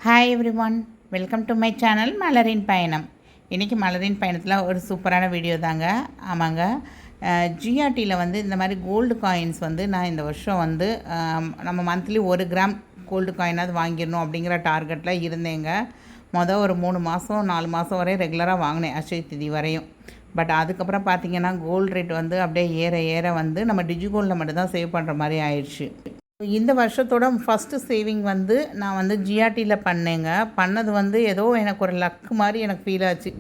Hi every one, welcome to my channel மலரின் பயணம். இன்றைக்கி மலரின் பயணத்தில் ஒரு சூப்பரான வீடியோ தாங்க. ஆமாங்க, ஜிஆர்டியில் வந்து இந்த மாதிரி கோல்டு காயின்ஸ் வந்து நான் இந்த வருஷம் வந்து நம்ம மந்த்லி 1 கிராம் கோல்டு காயினாவது வாங்கிடணும் அப்படிங்கிற டார்கெட்டில் இருந்தேங்க. ஒரு 3 மாதம் 4 மாதம் வரையும் ரெகுலராக வாங்கினேன், அக்ஷய திதி வரையும். பட் அதுக்கப்புறம் பார்த்திங்கன்னா கோல்டு ரேட் வந்து அப்படியே ஏற ஏற வந்து நம்ம டிஜிகோல்டில் மட்டும்தான் சேவ் பண்ணுற மாதிரி ஆயிடுச்சு. இந்த வருஷத்தோட ஃபஸ்ட்டு சேவிங் வந்து நான் வந்து ஜிஆர்டியில் பண்ணேங்க. பண்ணது வந்து ஏதோ எனக்கு ஒரு லக்கு மாதிரி எனக்கு ஃபீல் ஆச்சு.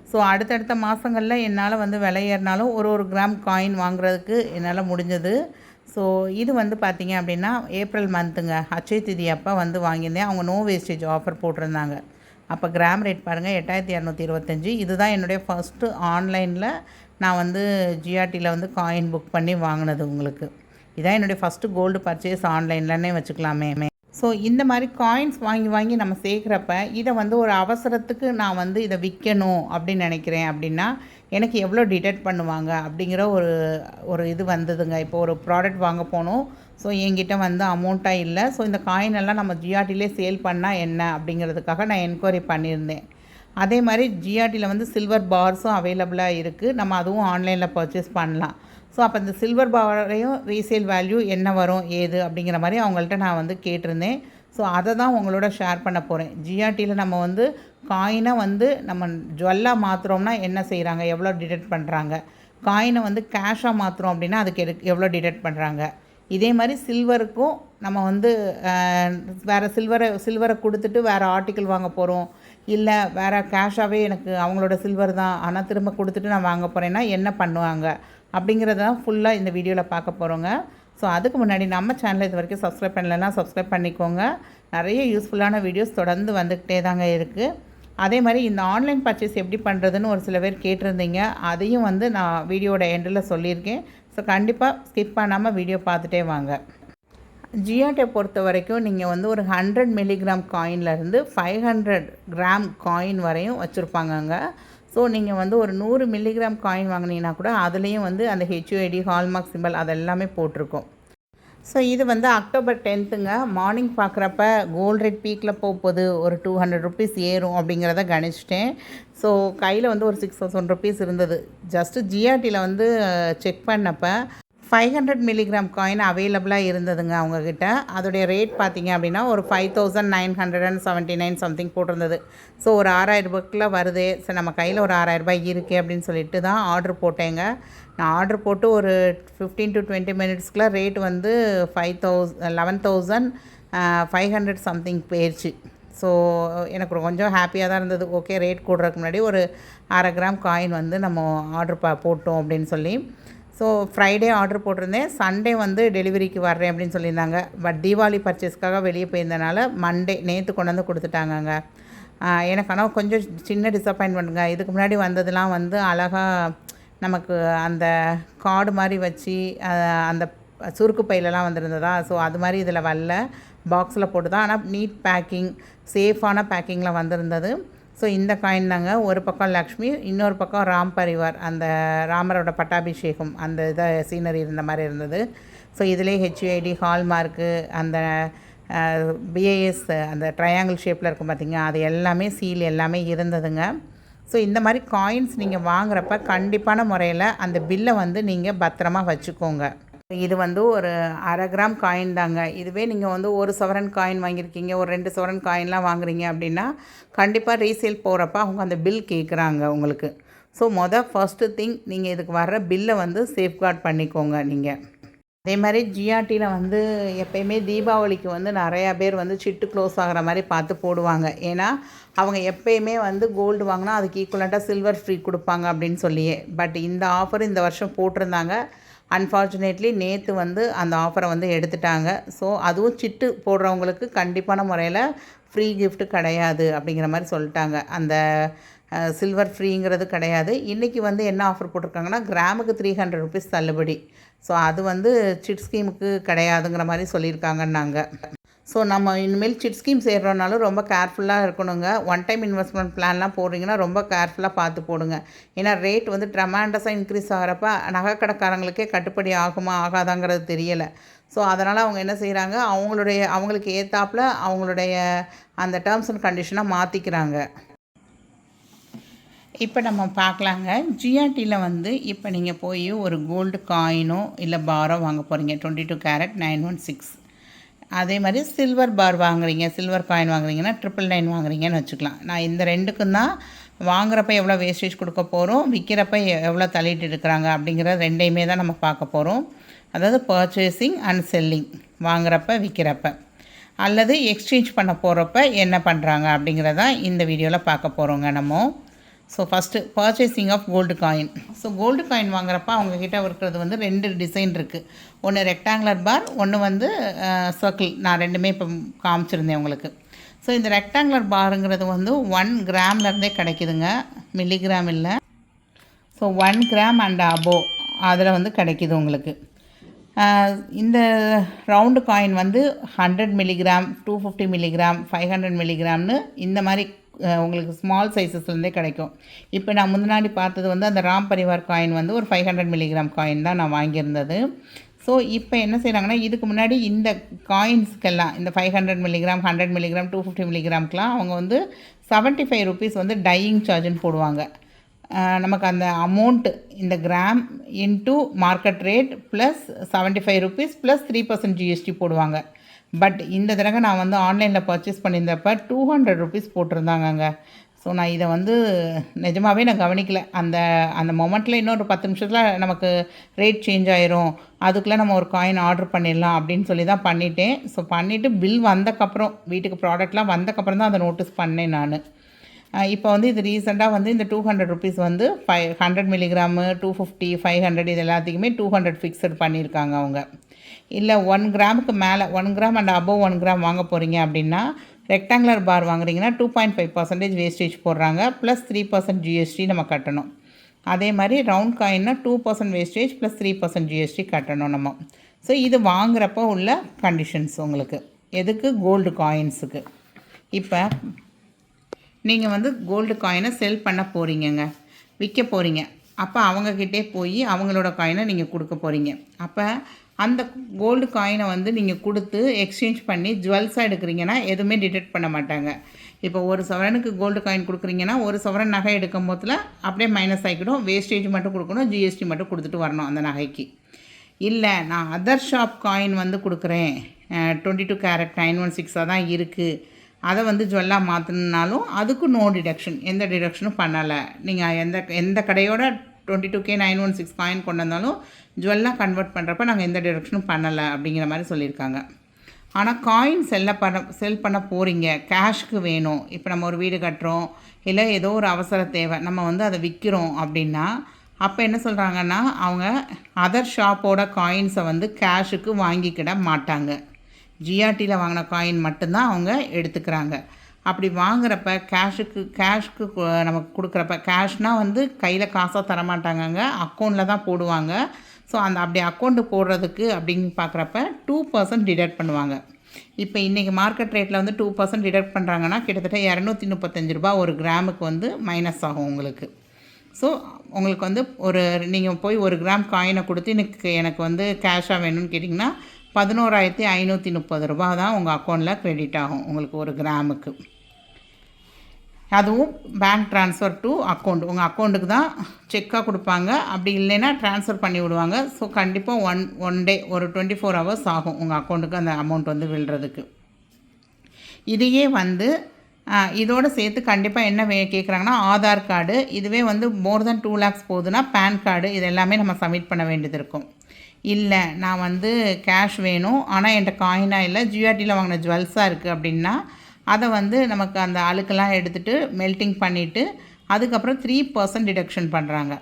ஸோ அடுத்தடுத்த மாதங்களில் என்னால் வந்து விலை ஏறினாலும் ஒரு கிராம் காயின் வாங்குறதுக்கு என்னால் முடிஞ்சது. ஸோ இது வந்து பார்த்திங்க அப்படின்னா ஏப்ரல் மந்த்துங்க, அட்சய திதி அப்போ வந்து வாங்கியிருந்தேன். அவங்க நோ வேஸ்டேஜ் ஆஃபர் போட்டிருந்தாங்க. அப்போ கிராம் ரேட் பாருங்கள் 8225. இதுதான் என்னுடைய ஃபஸ்ட்டு ஆன்லைனில் நான் வந்து ஜிஆர்டியில் வந்து காயின் புக் பண்ணி வாங்கினது. உங்களுக்கு இதான் என்னுடைய ஃபஸ்ட்டு கோல்டு பர்ச்சேஸ் ஆன்லைன்லன்னே வச்சுக்கலாமே. ஸோ இந்த மாதிரி காயின்ஸ் வாங்கி வாங்கி நம்ம சேர்க்குறப்ப இதை வந்து ஒரு அவசரத்துக்கு நான் வந்து இதை விற்கணும் அப்படின்னு நினைக்கிறேன் அப்படின்னா எனக்கு எவ்வளோ டிடெக்ட் பண்ணுவாங்க அப்படிங்கிற ஒரு இது வந்ததுங்க. இப்போ ஒரு ப்ராடக்ட் வாங்க போனோம். ஸோ என்கிட்ட வந்து அமௌண்ட்டாக இல்லை. ஸோ இந்த காயின் எல்லாம் நம்ம ஜிஆர்டிலே சேல் பண்ணால் என்ன அப்படிங்கிறதுக்காக நான் என்கொயரி பண்ணியிருந்தேன். அதே மாதிரி ஜிஆர்டியில் வந்து சில்வர் பார்ஸும் அவைலபிளாக இருக்குது. நம்ம அதுவும் ஆன்லைனில் பர்ச்சேஸ் பண்ணலாம். ஸோ அப்போ இந்த சில்வர் பாரையும் ரீசேல் வேல்யூ என்ன வரும் ஏது அப்படிங்கிற மாதிரி அவங்கள்ட்ட நான் வந்து கேட்டிருந்தேன். ஸோ அதை தான் உங்களோட ஷேர் பண்ண போகிறேன். ஜிஆர்டியில் நம்ம வந்து காயினை வந்து நம்ம ஜுவல்லாக மாற்றுறோம்னா என்ன செய்கிறாங்க, எவ்வளோ டிடெக்ட் பண்ணுறாங்க. காயினை வந்து கேஷாக மாற்றுறோம் அப்படின்னா அதுக்கு எவ்வளோ டிடெக்ட் பண்ணுறாங்க. இதே மாதிரி சில்வருக்கும் நம்ம வந்து வேறு சில்வரை கொடுத்துட்டு வேறு ஆர்டிக்கிள் வாங்க போகிறோம், இல்லை வேறு கேஷாகவே எனக்கு அவங்களோட சில்வர் தான் ஆனால் திரும்ப கொடுத்துட்டு நான் வாங்க போகிறேன்னா என்ன பண்ணுவாங்க அப்படிங்கிறத தான் ஃபுல்லாக இந்த வீடியோவில் பார்க்க போகிறோங்க. ஸோ அதுக்கு முன்னாடி நம்ம சேனலை இது வரைக்கும் சப்ஸ்கிரைப் பண்ணலைன்னா சப்ஸ்கிரைப் பண்ணிக்கோங்க. நிறைய யூஸ்ஃபுல்லான வீடியோஸ் தொடர்ந்து வந்துக்கிட்டே தாங்க இருக்குது. அதே மாதிரி இந்த ஆன்லைன் பர்ச்சேஸ் எப்படி பண்ணுறதுன்னு ஒரு சில பேர் கேட்டிருந்தீங்க. அதையும் வந்து நான் வீடியோட எண்டில் சொல்லியிருக்கேன். ஸோ கண்டிப்பாக ஸ்கிப் பண்ணாமல் வீடியோ பார்த்துட்டே வாங்க. ஜிஆர்டியை பொறுத்த வரைக்கும் நீங்கள் வந்து ஒரு 100 மில்லிகிராம் காயின்லேருந்து 500 கிராம் காயின் வரையும் வச்சுருப்பாங்கங்க. ஸோ நீங்கள் வந்து ஒரு 100 மில்லிகிராம் காயின் வாங்கினீங்கன்னா கூட அதுலேயும் வந்து அந்த ஹெச்யூஐடி ஹால்மார்க் சிம்பிள் அதெல்லாமே போட்டிருக்கோம். ஸோ இது வந்து அக்டோபர் 10ங்க மார்னிங் பார்க்குறப்ப கோல்டு ரேட் பீக்கில் போகுது, ஒரு 200 ருபீஸ் ஏறும் அப்படிங்கிறத கணிச்சிட்டேன். ஸோ கையில் வந்து ஒரு 6000 ருபீஸ் இருந்தது. ஜஸ்ட்டு ஜிஆர்டியில் வந்து செக் பண்ணப்போ 500 மில்லிகிராம் காயின் அவைலபிளாக இருந்ததுங்க அவங்கக்கிட்ட. அதோடைய ரேட் பார்த்திங்க அப்படின்னா ஒரு 5979 சம்திங் போட்டிருந்தது. ஸோ ஒரு 6000 ரூபாய்க்குள்ள வருது. ஸோ நம்ம கையில் ஒரு 6000 ரூபாய் இருக்குது அப்படின்னு சொல்லிட்டு தான் ஆர்டர் போட்டேங்க. நான் ஆர்டர் போட்டு ஒரு 15 to 20 மினிட்ஸ்க்குள்ள ரேட் வந்து 11,500 சம்திங் போயிடுச்சு. ஸோ எனக்கு கொஞ்சம் ஹாப்பியாக தான் இருந்தது. ஓகே, ரேட் கூடுறதுக்கு முன்னாடி ஒரு 1/2 கிராம் காயின் வந்து நம்ம ஆர்டர் போட்டோம் அப்படின்னு சொல்லி. ஸோ ஃப்ரைடே ஆர்டர் போட்டிருந்தேன். சண்டே வந்து டெலிவரிக்கு வர்றேன் அப்படின்னு சொல்லியிருந்தாங்க. பட் தீபாவளி பர்ச்சேஸ்க்காக வெளியே போயிருந்தனால மண்டே நேற்று கொண்டு வந்து கொடுத்துட்டாங்கங்க. எனக்கு ஆனால் கொஞ்சம் சின்ன டிசப்பாயின்மெண்ட்டுங்க. இதுக்கு முன்னாடி வந்ததுலாம் வந்து அழகாக நமக்கு அந்த கார்டு மாதிரி வச்சு அந்த சுருக்கு பையிலலாம் வந்திருந்ததா. ஸோ அது மாதிரி இதில் வரல, பாக்ஸில் போட்டு தான். ஆனால் நீட் பேக்கிங், சேஃபான பேக்கிங்கில் வந்திருந்தது. ஸோ இந்த காயின் தாங்க. ஒரு பக்கம் லக்ஷ்மி, இன்னொரு பக்கம் ராம் பரிவார், அந்த ராமரோட பட்டாபிஷேகம் அந்த இதை சீனரி இருந்த மாதிரி இருந்தது. ஸோ இதிலே ஹெச்யூஐடி ஹால்மார்க்கு, அந்த பிஏஎஸ் அந்த ட்ரையாங்கிள் ஷேப்பில் இருக்கும் பார்த்திங்க, அது எல்லாமே சீல் எல்லாமே இருந்ததுங்க. ஸோ இந்த மாதிரி காயின்ஸ் நீங்கள் வாங்குறப்ப கண்டிப்பான முறையில் அந்த பில்லை வந்து நீங்கள் பத்திரமா வச்சுக்கோங்க. இது வந்து ஒரு 1/2 கிராம் காயின் தாங்க. இதுவே நீங்கள் வந்து 1 சவரன் காயின் வாங்கியிருக்கீங்க, ஒரு 2 சவரன் காயின்லாம் வாங்குறீங்க அப்படின்னா கண்டிப்பாக ரீசேல் போகிறப்ப அவங்க அந்த பில் கேட்குறாங்க உங்களுக்கு. ஸோ ஃபஸ்ட்டு திங் நீங்கள் இதுக்கு வர்ற பில்லை வந்து சேஃப்கார்ட் பண்ணிக்கோங்க நீங்கள். அதே மாதிரி ஜிஆர்டியில் வந்து எப்போயுமே தீபாவளிக்கு வந்து நிறையா பேர் வந்து சிட்டு க்ளோஸ் ஆகிற மாதிரி பார்த்து போடுவாங்க. ஏன்னா அவங்க எப்போயுமே வந்து கோல்டு வாங்கினா அதுக்கு ஈக்குவலண்ட்டாக சில்வர் ஃப்ரீ கொடுப்பாங்க அப்படின்னு சொல்லியே. பட் இந்த ஆஃபர் இந்த வருஷம் போட்டிருந்தாங்க. அன்ஃபார்ச்சுனேட்லி நேற்று வந்து அந்த ஆஃபரை வந்து எடுத்துட்டாங்க. ஸோ அதுவும் சிட்டு போடுறவங்களுக்கு கண்டிப்பான முறையில் ஃப்ரீ கிஃப்ட் கிடையாது அப்படிங்கிற மாதிரி சொல்லிட்டாங்க. அந்த சில்வர் ஃப்ரீங்கிறது கிடையாது. இன்றைக்கி வந்து என்ன ஆஃபர் போட்டிருக்காங்கன்னா கிராமுக்கு 300 ருபீஸ் தள்ளுபடி. ஸோ அது வந்து சிட் ஸ்கீமுக்கு கிடையாதுங்கிற மாதிரி சொல்லியிருக்காங்கன்னாங்க. ஸோ நம்ம இனிமேல் சிட் ஸ்கீம் சேர்றோனாலும் ரொம்ப கேர்ஃபுல்லாக இருக்கணுங்க. ஒன் டைம் இன்வெஸ்ட்மெண்ட் பிளான்லாம் போடுறீங்கன்னா ரொம்ப கேர்ஃபுல்லாக பார்த்து போடுங்க. ஏன்னா ரேட் வந்து ட்ரெமாண்டஸாக இன்க்ரீஸ் ஆகிறப்ப நகைக்கடைக்காரங்களுக்கே கட்டுப்படி ஆகுமா ஆகாதாங்கிறது தெரியலை. ஸோ அதனால் அவங்க என்ன செய்கிறாங்க, அவங்களுக்கு ஏற்றாப்புல அவங்களுடைய அந்த டேர்ம்ஸ் அண்ட் கண்டிஷனை மாற்றிக்கிறாங்க. இப்போ நம்ம பார்க்கலாங்க. ஜிஆர்டியில் வந்து இப்போ நீங்கள் போய் ஒரு கோல்டு காயினோ இல்லை பாரோ வாங்க போகிறீங்க 22 கேரட் 916. அதே மாதிரி சில்வர் பார் வாங்குறீங்க, சில்வர் காயின் வாங்குறீங்கன்னா 999 வாங்குறீங்கன்னு வச்சுக்கலாம். நான் இந்த ரெண்டுக்கும் தான் வாங்குறப்ப எவ்வளோ வேஸ்டேஜ் கொடுக்க போகிறோம், விற்கிறப்ப எவ்வளோ தள்ளிட்டு இருக்கிறாங்க அப்படிங்கிற ரெண்டையுமே தான் நம்ம பார்க்க போகிறோம். அதாவது பர்ச்சேசிங் அண்ட் செல்லிங், வாங்குறப்ப விற்கிறப்ப அல்லது எக்ஸ்சேஞ்ச் பண்ண போகிறப்ப என்ன பண்ணுறாங்க அப்படிங்கிறதான் இந்த வீடியோவில் பார்க்க போகிறோங்க நம்ம. So first purchasing of gold coin. So gold coin வாங்குறப்ப அவங்கக்கிட்ட இருக்கிறது வந்து 2 டிசைன் இருக்குது. ஒன்று ரெக்டாங்குலர் பார், ஒன்று வந்து சர்க்கிள். நான் ரெண்டுமே இப்போ காமிச்சிருந்தேன் உங்களுக்கு. ஸோ இந்த ரெக்டாங்குலர் பாருங்கிறது வந்து 1 கிராம்லேருந்தே கிடைக்குதுங்க, மில்லிகிராம் இல்லை. ஸோ 1 கிராம் அண்ட் அபோவ் அதில் வந்து கிடைக்கிது உங்களுக்கு. இந்த ரவுண்டு காயின் வந்து 100 மில்லிகிராம், 250 மில்லிகிராம், 500 மில்லிகிராம்னு இந்த மாதிரி உங்களுக்கு ஸ்மால் சைஸஸ்லேருந்தே கிடைக்கும். இப்போ நான் முன்னாடி பார்த்தது வந்து அந்த ராம் பரிவார் காயின் வந்து ஒரு 500 மில்லிகிராம் காயின் தான் நான் வாங்கியிருந்தது. ஸோ இப்போ என்ன செய்கிறாங்கன்னா, இதுக்கு முன்னாடி இந்த காயின்ஸ்க்கெல்லாம் இந்த 500 மில்லிகிராம், 100 மில்லிகிராம், 250 மில்லிகிராம்க்கெலாம் அவங்க வந்து 75 ருபீஸ் வந்து டையிங் சார்ஜுன்னு போடுவாங்க. நமக்கு அந்த அமௌண்ட்டு இந்த gram into market rate plus 75 rupees plus 3% GST போடுவாங்க. பட் இந்த தடவை நான் வந்து ஆன்லைனில் பர்ச்சேஸ் பண்ணியிருந்தப்போ 200 ருபீஸ் போட்டிருந்தாங்கங்க. ஸோ நான் இதை வந்து நிஜமாகவே நான் கவனிக்கல. அந்த மொமெண்ட்டில் இன்னொரு 10 நிமிஷத்தில் நமக்கு ரேட் சேஞ்ச் ஆயிரும், அதுக்குள்ளே நம்ம ஒரு காயின் ஆர்டர் பண்ணிடலாம் அப்படின்னு சொல்லி தான் பண்ணிட்டேன். ஸோ பண்ணிவிட்டு பில் வந்தக்கப்புறம், வீட்டுக்கு ப்ராடக்ட்லாம் வந்தக்கப்புறம் தான் அதை நோட்டீஸ் பண்ணேன் நான். இப்போ வந்து இது ரீசெண்டாக வந்து இந்த 200 ருபீஸ் வந்து 100 மில்லிகிராமு, 250, 500 இது எல்லாத்துக்குமே 200 ஃபிக்ஸட் பண்ணியிருக்காங்க அவங்க. இல்லை 1 கிராமுக்கு மேலே, 1 கிராம் அண்ட் அபோவ் 1 கிராம் வாங்க போகிறீங்க அப்படின்னா, ரெக்டாங்குலர் பார் வாங்குறீங்கன்னா 2.5% வேஸ்டேஜ் போடுறாங்க, ப்ளஸ் 3% ஜிஎஸ்டி நம்ம கட்டணும். அதே மாதிரி ரவுண்ட் காயின்னா 2% வேஸ்டேஜ் ப்ளஸ் 3% ஜிஎஸ்டி கட்டணும் நம்ம. ஸோ இது வாங்குறப்போ உள்ள கண்டிஷன்ஸ் உங்களுக்கு. எதுக்கு? கோல்டு காயின்ஸுக்கு. இப்போ நீங்கள் வந்து கோல்டு காயினை செல் பண்ண போகிறீங்கங்க, விற்க போகிறீங்க. அப்போ அவங்கக்கிட்டே போய் அவங்களோட காயினை நீங்கள் கொடுக்க போகிறீங்க. அப்போ அந்த கோல்டு காயினை வந்து நீங்கள் கொடுத்து எக்ஸ்சேஞ்ச் பண்ணி ஜுவல்ஸாக எடுக்கிறீங்கன்னா எதுவுமே டிடெக்ட் பண்ண மாட்டாங்க. இப்போ ஒரு சவரனுக்கு கோல்டு காயின் கொடுக்குறீங்கன்னா ஒரு சவரன் நகை எடுக்கும் போதில் அப்படியே மைனஸ் ஆகிக்கிடும், வேஸ்டேஜ் மட்டும் கொடுக்கணும், ஜிஎஸ்டி மட்டும் கொடுத்துட்டு வரணும் அந்த நகைக்கு. இல்லை நான் அதர் ஷாப் காயின் வந்து கொடுக்குறேன், 22 கேரட் 916 தான் இருக்குது, அதை வந்து ஜுவல்லாக மாற்றணுன்னாலும் அதுக்கு நோ டிடக்ஷன், எந்த டிடக்ஷனும் பண்ணலை. நீங்கள் எந்த கடையோட 22K 916 காயின் கொண்டு வந்தாலும் ஜுவல்லாக கன்வெர்ட் பண்ணுறப்ப நாங்கள் எந்த டிடக்ஷனும் பண்ணலை அப்படிங்கிற மாதிரி சொல்லியிருக்காங்க. ஆனால் காயின் செல் பண்ண போகிறீங்க, கேஷ்க்கு வேணும். இப்போ நம்ம ஒரு வீடு கட்டுறோம், இல்லை ஏதோ ஒரு அவசர தேவை, நம்ம வந்து அதை விற்கிறோம் அப்படின்னா அப்போ என்ன சொல்கிறாங்கன்னா, அவங்க அதர் ஷாப்போட காயின்ஸை வந்து கேஷுக்கு வாங்கிக்கிட மாட்டாங்க. ஜிஆர்டியில் வாங்கின காயின் மட்டும்தான் அவங்க எடுத்துக்கிறாங்க. அப்படி வாங்குறப்ப கேஷ்க்கு நமக்கு கொடுக்குறப்ப, கேஷ்னால் வந்து கையில் காசாக தரமாட்டாங்கங்க, அக்கௌண்ட்டில் தான் போடுவாங்க. ஸோ அப்படி அக்கௌண்ட்டு போடுறதுக்கு அப்படின்னு பார்க்குறப்ப 2% டிடக்ட் பண்ணுவாங்க. இப்போ இன்றைக்கி மார்க்கெட் ரேட்டில் வந்து 2% டிடக்ட் பண்ணுறாங்கன்னா கிட்டத்தட்ட 235 ரூபா ஒரு கிராமுக்கு வந்து மைனஸ் ஆகும் உங்களுக்கு. ஸோ உங்களுக்கு வந்து நீங்கள் போய் 1 கிராம் காயினை கொடுத்து எனக்கு வந்து கேஷாக வேணும்னு கேட்டிங்கன்னா 11,530 ரூபா தான் உங்கள் அக்கௌண்ட்டில் க்ரெடிட் ஆகும் உங்களுக்கு 1 கிராமுக்கு. அதுவும் பேங்க் ட்ரான்ஸ்ஃபர் டு அக்கௌண்ட், உங்கள் அக்கௌண்ட்டுக்கு தான் செக்காக கொடுப்பாங்க, அப்படி இல்லைன்னா ட்ரான்ஸ்ஃபர் பண்ணி விடுவாங்க. ஸோ கண்டிப்பாக ஒன் டே ஒரு 24 ஹவர்ஸ் ஆகும் உங்கள் அக்கௌண்ட்டுக்கு அந்த அமௌண்ட் வந்து விழுறதுக்கு. இதையே வந்து இதோடு சேர்த்து கண்டிப்பாக என்ன கேட்குறாங்கன்னா, ஆதார் கார்டு, இதுவே வந்து மோர் தென் 2 lakhs போகுதுன்னா பேன் கார்டு, இது எல்லாமே நம்ம சப்மிட் பண்ண வேண்டியது இருக்கும். இல்லை நான் வந்து கேஷ் வேணும், ஆனால் என்கிட்ட காயினாக இல்லை, ஜிஆர்டியில் வாங்கின ஜுவல்ஸாக இருக்குது அப்படின்னா அதை வந்து நமக்கு அந்த அழுக்கெல்லாம் எடுத்துகிட்டு மெல்ட்டிங் பண்ணிவிட்டு அதுக்கப்புறம் 3% டிடக்ஷன் பண்ணுறாங்க.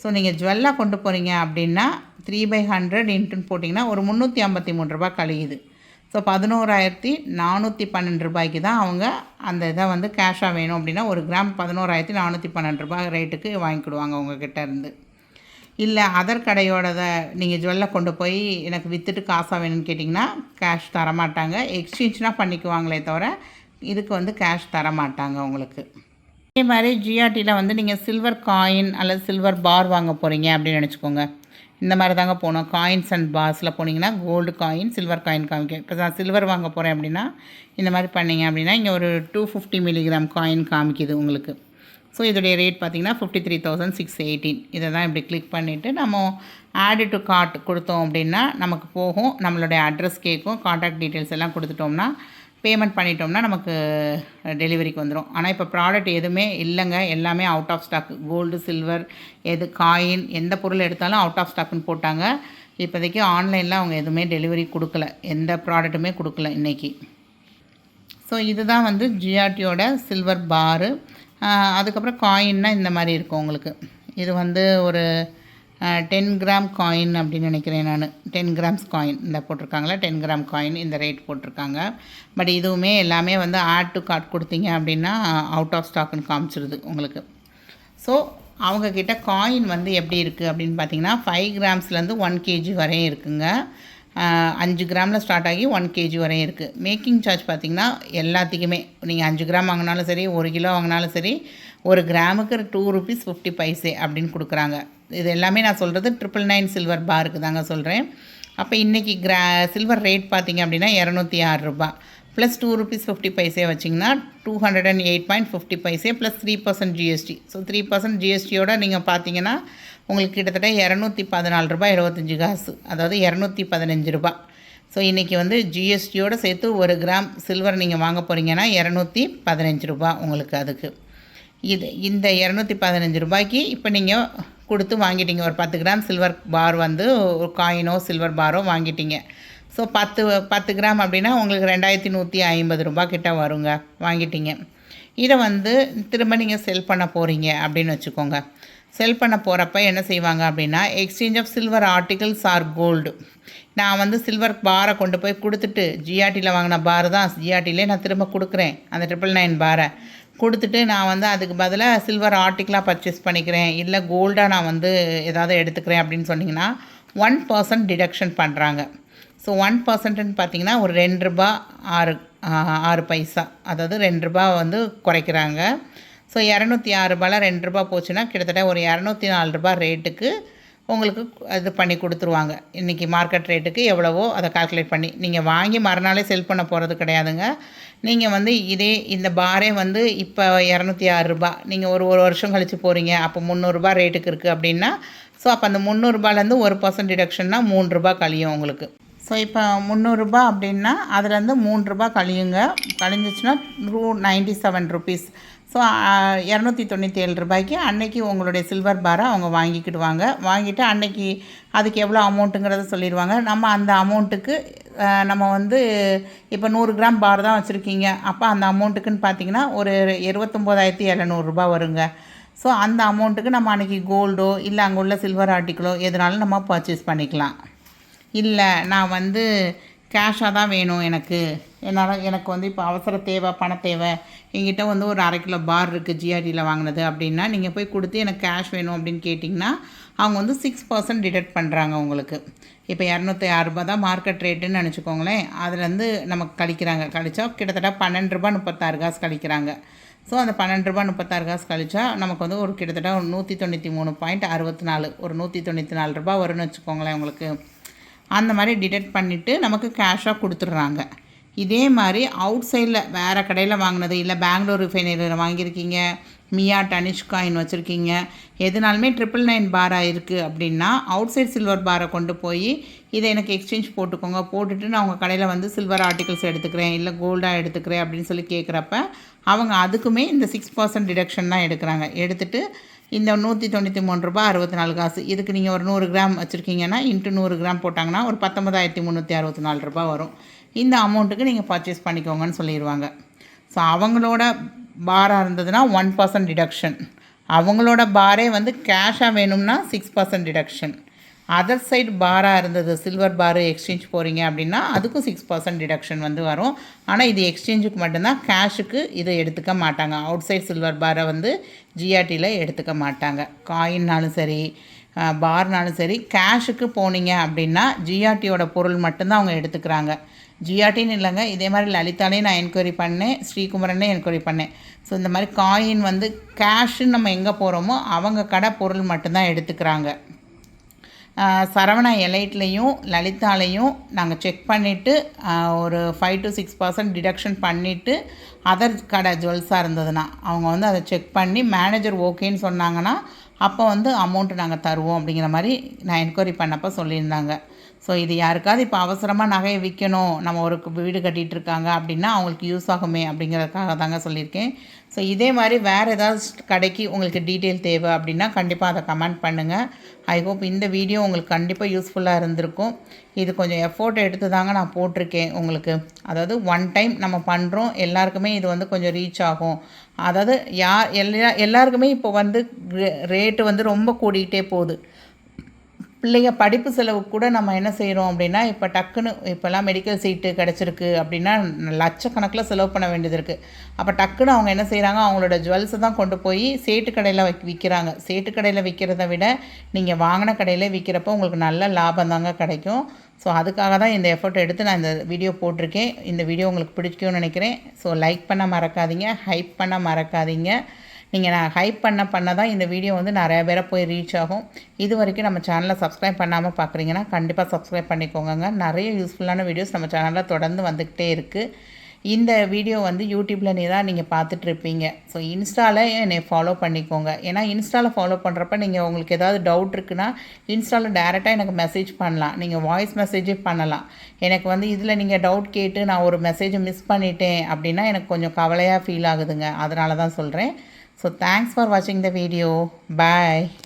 ஸோ நீங்கள் ஜுவல்லாக கொண்டு போகிறீங்க அப்படின்னா 3/100 இன்ட்டுன்னு போட்டிங்கன்னா ஒரு 353 ரூபா கழியுது. ஸோ 11,412 ரூபாய்க்கு தான் அவங்க அந்த இதை வந்து கேஷாக வேணும் அப்படின்னா 1 கிராம் 11,412 ரூபாய் ரேட்டுக்கு வாங்கிக்கிடுவாங்க உங்ககிட்ட இருந்து. இல்லை அதர் கடையோடதை நீங்கள் ஜுவல்லை கொண்டு போய் எனக்கு விற்றுட்டு காசாக வேணும்னு கேட்டிங்கன்னா கேஷ் தரமாட்டாங்க, எக்ஸ்சேஞ்ச்னால் பண்ணிக்குவாங்களே தவிர இதுக்கு வந்து கேஷ் தரமாட்டாங்க உங்களுக்கு. இதே மாதிரி ஜிஆர்டியில் வந்து நீங்கள் சில்வர் காயின் அல்லது சில்வர் பார் வாங்க போகிறீங்க அப்படின்னு நினச்சிக்கோங்க. இந்த மாதிரி தாங்க போகணும். காயின்ஸ் அண்ட் பார்ஸில் போனீங்கன்னா கோல்டு காயின், சில்வர் காயின் காமிக்கும். இப்போ நான் சில்வர் வாங்க போகிறேன் அப்படின்னா இந்த மாதிரி பண்ணிங்க அப்படின்னா இங்கே ஒரு 250 மில்லிகிராம் காயின் காமிக்குது உங்களுக்கு. ஸோ இதோடைய ரேட் பார்த்திங்கன்னா 53,618. இதை தான் இப்படி கிளிக் பண்ணிவிட்டு நம்ம ஆட் டு கார்ட் கொடுத்தோம் அப்படின்னா நமக்கு போகும். நம்மளுடைய அட்ரஸ் கேட்கும். கான்டாக்ட் டீட்டெயில்ஸ் எல்லாம் கொடுத்துட்டோம்னா பேமெண்ட் பண்ணிட்டோம்னா நமக்கு டெலிவரிக்கு வந்துடும். ஆனால் இப்போ ப்ராடக்ட் எதுவுமே இல்லைங்க, எல்லாமே out of stock. Gold, silver, எது காயின் எந்த பொருள் எடுத்தாலும் அவுட் ஆஃப் ஸ்டாக்குன்னு போட்டாங்க. இப்போதைக்கு ஆன்லைனில் அவங்க எதுவுமே டெலிவரி கொடுக்கல, எந்த ப்ராடக்ட்டுமே கொடுக்கல இன்றைக்கி. ஸோ இதுதான் வந்து ஜிஆர்டியோட சில்வர் பாரு. அதுக்கப்புறம் காயின்னா இந்த மாதிரி இருக்கும் உங்களுக்கு. இது வந்து ஒரு 10 கிராம் காயின் அப்படின்னு நினைக்கிறேன் நான். 10 கிராம்ஸ் காயின் இந்த போட்டிருக்காங்களா, 10 கிராம் காயின் இந்த ரேட் போட்டிருக்காங்க. பட் இதுவுமே எல்லாமே வந்து ஆட் டு கார்ட் கொடுத்தீங்க அப்படின்னா அவுட் ஆஃப் ஸ்டாக்குன்னு காமிச்சிருது உங்களுக்கு. ஸோ அவங்கக்கிட்ட காயின் வந்து எப்படி இருக்குது அப்படின்னு பார்த்தீங்கன்னா 5 கிராம்ஸ்லேருந்து 1 kg வரையும் இருக்குங்க. 5 கிராமில் ஸ்டார்ட் ஆகி 1 kg வரையும் இருக்குது. மேக்கிங் சார்ஜ் பார்த்திங்கன்னா எல்லாத்துக்குமே நீங்கள் 5 கிராம் வாங்கினாலும் சரி, 1 கிலோ வாங்கினாலும் சரி, 1 கிராமுக்கு 2 ரூபீஸ் 50 பைசே அப்படின்னு கொடுக்குறாங்க. இது எல்லாமே நான் சொல்கிறது 999 சில்வர் பாருக்கு தாங்க சொல்கிறேன். அப்போ இன்றைக்கி சில்வர் ரேட் பார்த்திங்க அப்படின்னா 206 ரூபா ப்ளஸ் 2 ரூபீஸ் 50 பைசே வச்சிங்கன்னா 208.50 பைசே ப்ளஸ் 3% ஜிஎஸ்டி. ஸோ 3% ஜிஎஸ்டியோடு நீங்கள் பார்த்தீங்கன்னா உங்களுக்கு கிட்டத்தட்ட 214 ரூபா 75 காசு, அதாவது 215 ரூபா. ஸோ இன்றைக்கி வந்து ஜிஎஸ்டியோடு சேர்த்து 1 கிராம் சில்வர் நீங்கள் வாங்க போகிறீங்கன்னா 215 ரூபா உங்களுக்கு. அதுக்கு இந்த 215 ரூபாய்க்கு இப்போ நீங்கள் கொடுத்து வாங்கிட்டீங்க. ஒரு 10 கிராம் சில்வர் பார் வந்து ஒரு காயினோ சில்வர் பாரோ வாங்கிட்டீங்க. ஸோ 10 கிராம் அப்படின்னா உங்களுக்கு 2150 ரூபா கிட்ட வருங்க, வாங்கிட்டீங்க. இதை வந்து திரும்ப நீங்கள் செல் பண்ண போகிறீங்க அப்படின்னு வச்சுக்கோங்க. செல் பண்ண போகிறப்ப என்ன செய்வாங்க அப்படின்னா exchange of silver articles or gold. நான் வந்து சில்வர் பாரை கொண்டு போய் கொடுத்துட்டு ஜிஆர்டியில் வாங்கின பார் தான் ஜிஆர்டிலே நான் திரும்ப கொடுக்குறேன். அந்த 999 பாரை கொடுத்துட்டு நான் வந்து அதுக்கு பதிலாக சில்வர் ஆர்டிக்கலாக பர்ச்சேஸ் பண்ணிக்கிறேன், இல்லை கோல்டாக நான் வந்து ஏதாவது எடுத்துக்கிறேன் அப்படின்னு சொன்னிங்கன்னா 1% டிடக்ஷன் பண்ணுறாங்க. ஸோ 1%ன்னு பார்த்தீங்கன்னா ஒரு 2 ரூபா 6 பைசா, அதாவது 2 ரூபா வந்து குறைக்கிறாங்க. ஸோ 206 ரூபாயில் 2 ரூபா போச்சுன்னா கிட்டத்தட்ட ஒரு 204 ரூபா ரேட்டுக்கு உங்களுக்கு இது பண்ணி கொடுத்துருவாங்க. இன்றைக்கி மார்க்கெட் ரேட்டுக்கு எவ்வளவோ அதை கால்குலேட் பண்ணி நீங்கள் வாங்கி மறுநாளே செல் பண்ண போகிறது கிடையாதுங்க. நீங்கள் வந்து இந்த பாரே வந்து இப்போ 206 ரூபா, நீங்கள் ஒரு வருஷம் கழித்து போகிறீங்க, அப்போ 300 ரூபா ரேட்டுக்கு இருக்குது அப்படின்னா ஸோ அப்போ அந்த 300 ரூபாயிலேருந்து 1% டிடக்ஷன்னா 3 ரூபா கழியும் உங்களுக்கு. ஸோ இப்போ 300 ரூபா அப்படின்னா அதுலேருந்து 3 ரூபா கழிஞ்சிச்சுன்னா 97 ருபீஸ். ஸோ 297 ரூபாய்க்கு அன்னைக்கு உங்களுடைய சில்வர் பாரை அவங்க வாங்கிக்கிடுவாங்க. வாங்கிட்டு அன்னைக்கு அதுக்கு எவ்வளோ அமௌண்ட்டுங்கிறத சொல்லிடுவாங்க. நம்ம அந்த அமௌண்ட்டுக்கு நம்ம வந்து இப்போ 100 கிராம் பார் தான் வச்சுருக்கீங்க, அப்போ அந்த அமௌண்ட்டுக்குன்னு பார்த்தீங்கன்னா ஒரு 29,700 ரூபா வருங்க. ஸோ அந்த அமௌண்ட்டுக்கு நம்ம அன்றைக்கி கோல்டோ இல்லை அங்கே உள்ள சில்வர் ஆர்டிக்கிளோ எதுனாலும் நம்ம பர்ச்சேஸ் பண்ணிக்கலாம். இல்லை நான் வந்து கேஷாக தான் வேணும் எனக்கு வந்து இப்போ அவசர தேவை, பண தேவை, எங்கிட்ட வந்து ஒரு 1/2 கிலோ பார் இருக்குது ஜிஆர்டியில் வாங்கினது அப்படின்னா நீங்கள் போய் கொடுத்து எனக்கு கேஷ் வேணும் அப்படின்னு கேட்டிங்கன்னா அவங்க வந்து 6% டிடக்ட் பண்ணுறாங்க உங்களுக்கு. இப்போ 206 ரூபா தான் மார்க்கெட் ரேட்டுன்னு நினச்சிக்கோங்களேன். அதுலேருந்து நமக்கு கழிச்சா கிட்டத்தட்ட 12 ரூபா 36 காசு கழிக்கிறாங்க. ஸோ அந்த 12 ரூபா 36 காசு கழிச்சா நமக்கு வந்து ஒரு கிட்டத்தட்ட ஒரு 193.64 ஒரு 194 ரூபா வரும்னு வச்சுக்கோங்களேன் உங்களுக்கு. அந்த மாதிரி டிடெக்ட் பண்ணிவிட்டு நமக்கு கேஷாக கொடுத்துட்றாங்க. இதே மாதிரி அவுட் சைடில் வேறு கடையில் வாங்கினது, இல்லை பெங்களூர் ரிஃபைனரியில் வாங்கியிருக்கீங்க, மியா டனிஷ் காயின் வச்சுருக்கீங்க, எதுனாலுமே 999 பாராக இருக்குது அப்படின்னா அவுட் சைட் சில்வர் பாரை கொண்டு போய் இதை எனக்கு எக்ஸ்சேஞ்ச் போட்டுக்கோங்க, போட்டுட்டு நான் உங்கள் கடையில் வந்து சில்வர் ஆர்டிகல்ஸ் எடுத்துக்கிறேன், இல்லை கோல்டாக எடுத்துக்கிறேன் அப்படின்னு சொல்லி கேட்குறப்ப அவங்க அதுக்குமே இந்த 6% டிடக்ஷன் தான் எடுக்கிறாங்க. எடுத்துகிட்டு இந்த 193 ரூபா 64 காசு இதுக்கு நீங்கள் ஒரு 100 கிராம் வச்சுருக்கீங்கன்னா இன்ட்டு 100 கிராம் போட்டாங்கன்னா ஒரு 19,364 ரூபா வரும். இந்த அமௌண்ட்டுக்கு நீங்கள் பர்ச்சேஸ் பண்ணிக்கோங்கன்னு சொல்லிடுவாங்க. ஸோ அவங்களோட பாராக இருந்ததுன்னா 1% டிடக்ஷன், அவங்களோட பாரே வந்து கேஷாக வேணும்னா 6% டிடக்ஷன். அதர் சைடு பாராக இருந்தது சில்வர் பாரு எக்ஸ்சேஞ்ச் போகிறீங்க அப்படின்னா அதுக்கும் 6% டிடக்ஷன் வந்து வரும். ஆனால் இது எக்ஸ்சேஞ்சுக்கு மட்டும்தான், கேஷுக்கு இதை எடுத்துக்க மாட்டாங்க. அவுட் சைட் சில்வர் பாரை வந்து ஜிஆர்டியில் எடுத்துக்க மாட்டாங்க. காயின்னாலும் சரி பார்னாலும் சரி கேஷுக்கு போனீங்க அப்படின்னா ஜிஆர்டியோட பொருள் மட்டும்தான் அவங்க எடுத்துக்கிறாங்க. ஜிஆர்டின்னு இல்லைங்க, இதே மாதிரி லலிதாலே நான் என்கொயரி பண்ணேன், ஸ்ரீகுமரனே என்கொயரி பண்ணேன். ஸோ இந்த மாதிரி காயின் வந்து கேஷுன்னு நம்ம எங்கே போகிறோமோ அவங்க கடை பொருள் மட்டும்தான் எடுத்துக்கிறாங்க. சரவணா எலைட்லேயும் லலிதாலையும் நாங்கள் செக் பண்ணிவிட்டு ஒரு 5 to 6% டிடக்ஷன் பண்ணிவிட்டு அதர் கடை ஜுவல்ஸாக இருந்ததுன்னா அவங்க வந்து அதை செக் பண்ணி மேனேஜர் ஓகேன்னு சொன்னாங்கன்னா அப்போ வந்து அமௌண்ட்டு நாங்கள் தருவோம் அப்படிங்கிற மாதிரி நான் என்கொயரி பண்ணப்போ சொல்லியிருந்தாங்க. ஸோ இது யாருக்காவது இப்போ அவசரமாக நகையை விற்கணும், நம்ம ஒரு வீடு கட்டிகிட்டு இருக்காங்க அப்படின்னா அவங்களுக்கு யூஸ் ஆகுமே அப்படிங்கிறதுக்காக தாங்க சொல்லியிருக்கேன். ஸோ இதே மாதிரி வேறு ஏதாவது கடைக்கு உங்களுக்கு டீட்டெயில் தேவை அப்படின்னா கண்டிப்பாக அதை கமெண்ட் பண்ணுங்கள். ஐ ஹோப் இந்த வீடியோ உங்களுக்கு கண்டிப்பாக யூஸ்ஃபுல்லாக இருந்திருக்கும். இது கொஞ்சம் எஃபோர்ட் எடுத்து தாங்க நான் போட்டிருக்கேன் உங்களுக்கு. அதாவது ஒன் டைம் நம்ம பண்ணுறோம், எல்லாருக்குமே இது வந்து கொஞ்சம் ரீச் ஆகும். அதாவது எல்லாருக்குமே இப்போ வந்து ரேட்டு வந்து ரொம்ப கூடிக்கிட்டே போகுது. பிள்ளைங்க படிப்பு செலவுக்கு கூட நம்ம என்ன செய்கிறோம் அப்படின்னா, இப்போ டக்குன்னு இப்போல்லாம் மெடிக்கல் சீட்டு கிடச்சிருக்கு அப்படின்னா லட்சக்கணக்கில் செலவு பண்ண வேண்டியது இருக்குது. அப்போ டக்குன்னு அவங்க என்ன செய்கிறாங்க, அவங்களோட ஜுவல்ஸை தான் கொண்டு போய் சேட்டு கடையில் விற்கிறாங்க. சேட்டு கடையில் விற்கிறத விட நீங்கள் வாங்கின கடையில் விற்கிறப்போ உங்களுக்கு நல்ல லாபம் தாங்க கிடைக்கும். ஸோ அதுக்காக தான் இந்த எஃபர்ட் எடுத்து நான் இந்த வீடியோ போட்டிருக்கேன். இந்த வீடியோ உங்களுக்கு பிடிக்கும்னு நினைக்கிறேன். ஸோ லைக் பண்ண மறக்காதீங்க, ஹைப் பண்ண மறக்காதீங்க. நீங்கள் நான் ஹைப் பண்ண தான் இந்த வீடியோ வந்து நிறைய பேரை போய் ரீச் ஆகும். இது வரைக்கும் நம்ம சேனலை சப்ஸ்கிரைப் பண்ணாமல் பார்க்குறீங்கன்னா கண்டிப்பாக சப்ஸ்கிரைப் பண்ணிக்கோங்க. நிறைய யூஸ்ஃபுல்லான வீடியோஸ் நம்ம சேனலில் தொடர்ந்து வந்துக்கிட்டே இருக்குது. இந்த வீடியோ வந்து யூடியூப்பில் தான் நீங்கள் பார்த்துட்ருப்பீங்க. ஸோ இன்ஸ்டாவில் என்னை ஃபாலோ பண்ணிக்கோங்க. ஏன்னா இன்ஸ்டாவில் ஃபாலோ பண்ணுறப்ப நீங்கள் உங்களுக்கு ஏதாவது டவுட் இருக்குன்னா இன்ஸ்டாவில் டேரெக்டாக எனக்கு மெசேஜ் பண்ணலாம். நீங்கள் வாய்ஸ் மெசேஜே பண்ணலாம். எனக்கு வந்து இதில் நீங்கள் டவுட் கேட்டு நான் ஒரு மெசேஜை மிஸ் பண்ணிட்டேன் அப்படின்னா எனக்கு கொஞ்சம் கவலையாக ஃபீல் ஆகுதுங்க. அதனால தான் சொல்கிறேன். So thanks for watching the video. Bye.